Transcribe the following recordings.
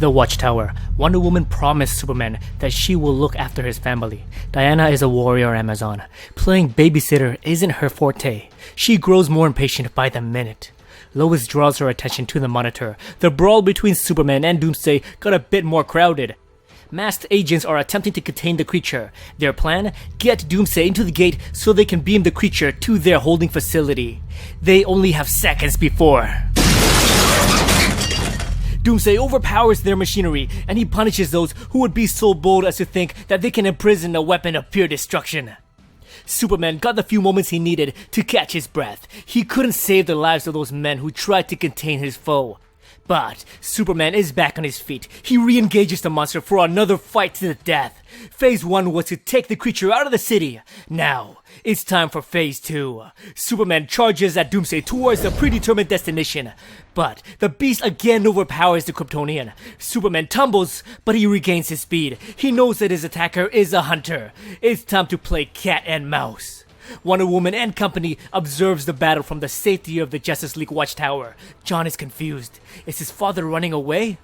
The Watchtower. Wonder Woman promised Superman that she will look after his family. Diana is a warrior Amazon. Playing babysitter isn't her forte. She grows more impatient by the minute. Lois draws her attention to the monitor. The brawl between Superman and Doomsday got a bit more crowded. Masked agents are attempting to contain the creature. Their plan? Get Doomsday into the gate so they can beam the creature to their holding facility. They only have seconds before. Doomsday overpowers their machinery, and he punishes those who would be so bold as to think that they can imprison a weapon of pure destruction. Superman got the few moments he needed to catch his breath. He couldn't save the lives of those men who tried to contain his foe. But Superman is back on his feet. He re-engages the monster for another fight to the death. Phase 1 was to take the creature out of the city. Now, it's time for Phase 2. Superman charges at Doomsday towards the predetermined destination. But the beast again overpowers the Kryptonian. Superman tumbles, but he regains his speed. He knows that his attacker is a hunter. It's time to play cat and mouse. Wonder Woman and company observes the battle from the safety of the Justice League Watchtower. John is confused. Is his father running away?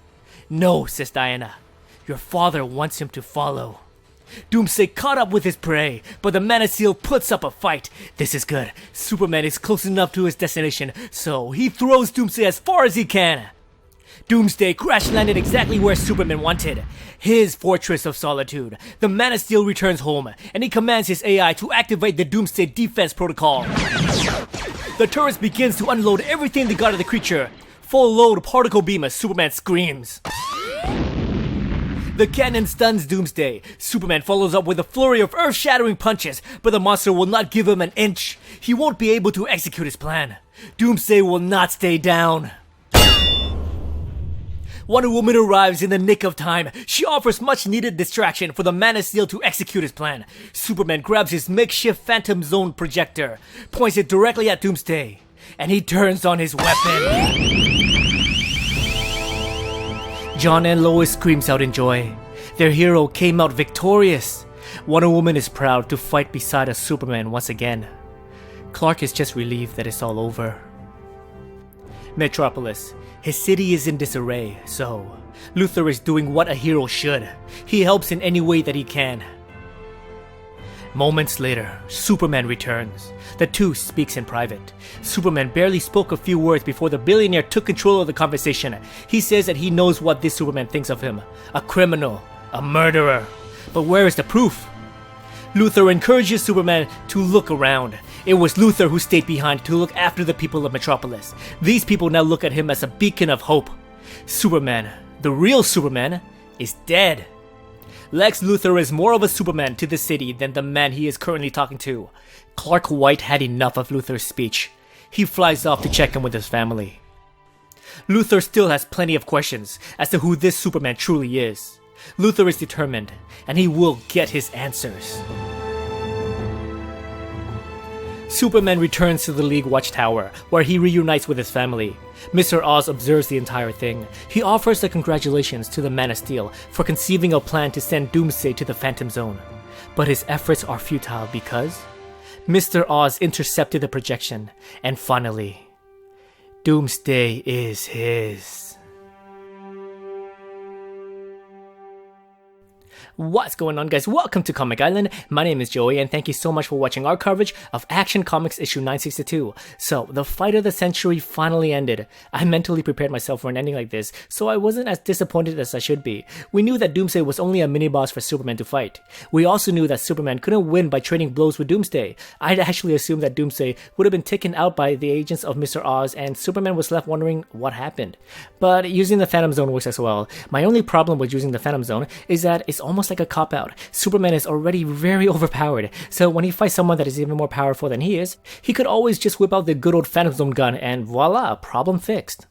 No, says Diana. Your father wants him to follow. Doomsday caught up with his prey, but the Man of Steel puts up a fight. This is good. Superman is close enough to his destination, so he throws Doomsday as far as he can. Doomsday crash-landed exactly where Superman wanted. His fortress of solitude. The Man of Steel returns home, and he commands his AI to activate the Doomsday defense protocol. The turret begins to unload everything they got of the creature. Full load particle beam as Superman screams. The cannon stuns Doomsday. Superman follows up with a flurry of earth-shattering punches, but the monster will not give him an inch. He won't be able to execute his plan. Doomsday will not stay down. Wonder Woman arrives in the nick of time. She offers much-needed distraction for the Man of Steel to execute his plan. Superman grabs his makeshift Phantom Zone projector, points it directly at Doomsday, and he turns on his weapon. John and Lois screams out in joy. Their hero came out victorious. Wonder Woman is proud to fight beside a Superman once again. Clark is just relieved that it's all over. Metropolis. His city is in disarray, so Luthor is doing what a hero should. He helps in any way that he can. Moments later, Superman returns. The two speaks in private. Superman barely spoke a few words before the billionaire took control of the conversation. He says that he knows what this Superman thinks of him. A criminal, a murderer. But where is the proof? Luthor encourages Superman to look around. It was Luthor who stayed behind to look after the people of Metropolis. These people now look at him as a beacon of hope. Superman, the real Superman, is dead. Lex Luthor is more of a Superman to the city than the man he is currently talking to. Clark White had enough of Luthor's speech. He flies off to check in with his family. Luthor still has plenty of questions as to who this Superman truly is. Luthor is determined, and he will get his answers. Superman returns to the League Watchtower, where he reunites with his family. Mr. Oz observes the entire thing. He offers the congratulations to the Man of Steel for conceiving a plan to send Doomsday to the Phantom Zone. But his efforts are futile because Mr. Oz intercepted the projection, and finally, Doomsday is his. What's going on, guys? Welcome to Comic Island. My name is Joey, and thank you so much for watching our coverage of Action Comics issue 962. So, the fight of the century finally ended. I mentally prepared myself for an ending like this, so I wasn't as disappointed as I should be. We knew that Doomsday was only a mini-boss for Superman to fight. We also knew that Superman couldn't win by trading blows with Doomsday. I'd actually assumed that Doomsday would have been taken out by the agents of Mr. Oz, and Superman was left wondering what happened. But using the Phantom Zone works as well. My only problem with using the Phantom Zone is that it's almost like a cop-out. Superman is already very overpowered, so when he fights someone that is even more powerful than he is, he could always just whip out the good old Phantom Zone gun and voila, problem fixed.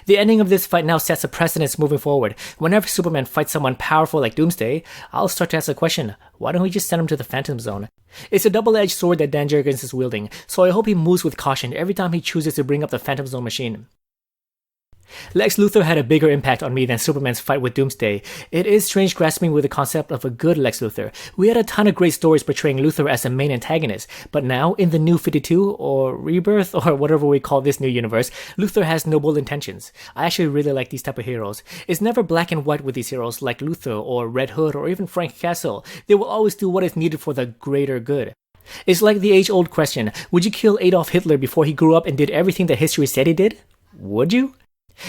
The ending of this fight now sets a precedence moving forward. Whenever Superman fights someone powerful like Doomsday, I'll start to ask the question, why don't we just send him to the Phantom Zone? It's a double-edged sword that Dan Jurgens is wielding, so I hope he moves with caution every time he chooses to bring up the Phantom Zone machine. Lex Luthor had a bigger impact on me than Superman's fight with Doomsday. It is strange grasping with the concept of a good Lex Luthor. We had a ton of great stories portraying Luthor as a main antagonist, but now, in the new 52, or Rebirth, or whatever we call this new universe, Luthor has noble intentions. I actually really like these type of heroes. It's never black and white with these heroes like Luthor, or Red Hood, or even Frank Castle. They will always do what is needed for the greater good. It's like the age-old question, would you kill Adolf Hitler before he grew up and did everything that history said he did? Would you?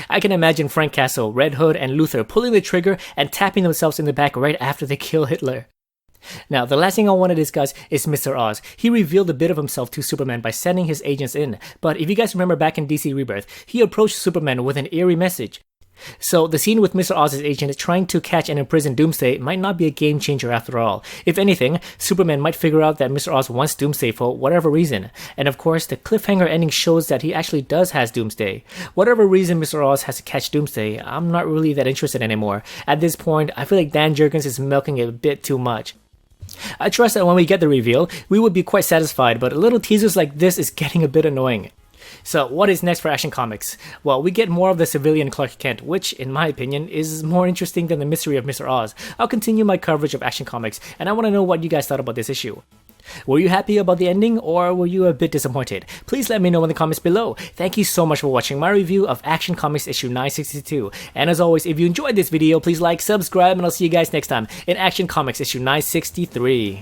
I can imagine Frank Castle, Red Hood, and Luthor pulling the trigger and tapping themselves in the back right after they kill Hitler. Now, the last thing I want to discuss is Mr. Oz. He revealed a bit of himself to Superman by sending his agents in, but if you guys remember back in DC Rebirth, he approached Superman with an eerie message. So the scene with Mr. Oz's agent trying to catch and imprison Doomsday might not be a game changer after all. If anything, Superman might figure out that Mr. Oz wants Doomsday for whatever reason. And of course, the cliffhanger ending shows that he actually does has Doomsday. Whatever reason Mr. Oz has to catch Doomsday, I'm not really that interested anymore. At this point, I feel like Dan Jurgens is milking it a bit too much. I trust that when we get the reveal, we would be quite satisfied, but little teasers like this is getting a bit annoying. So what is next for Action Comics? Well, we get more of the civilian Clark Kent, which, in my opinion, is more interesting than the mystery of Mr. Oz. I'll continue my coverage of Action Comics, and I want to know what you guys thought about this issue. Were you happy about the ending, or were you a bit disappointed? Please let me know in the comments below. Thank you so much for watching my review of Action Comics issue 962. And as always, if you enjoyed this video, please like, subscribe, and I'll see you guys next time in Action Comics issue 963.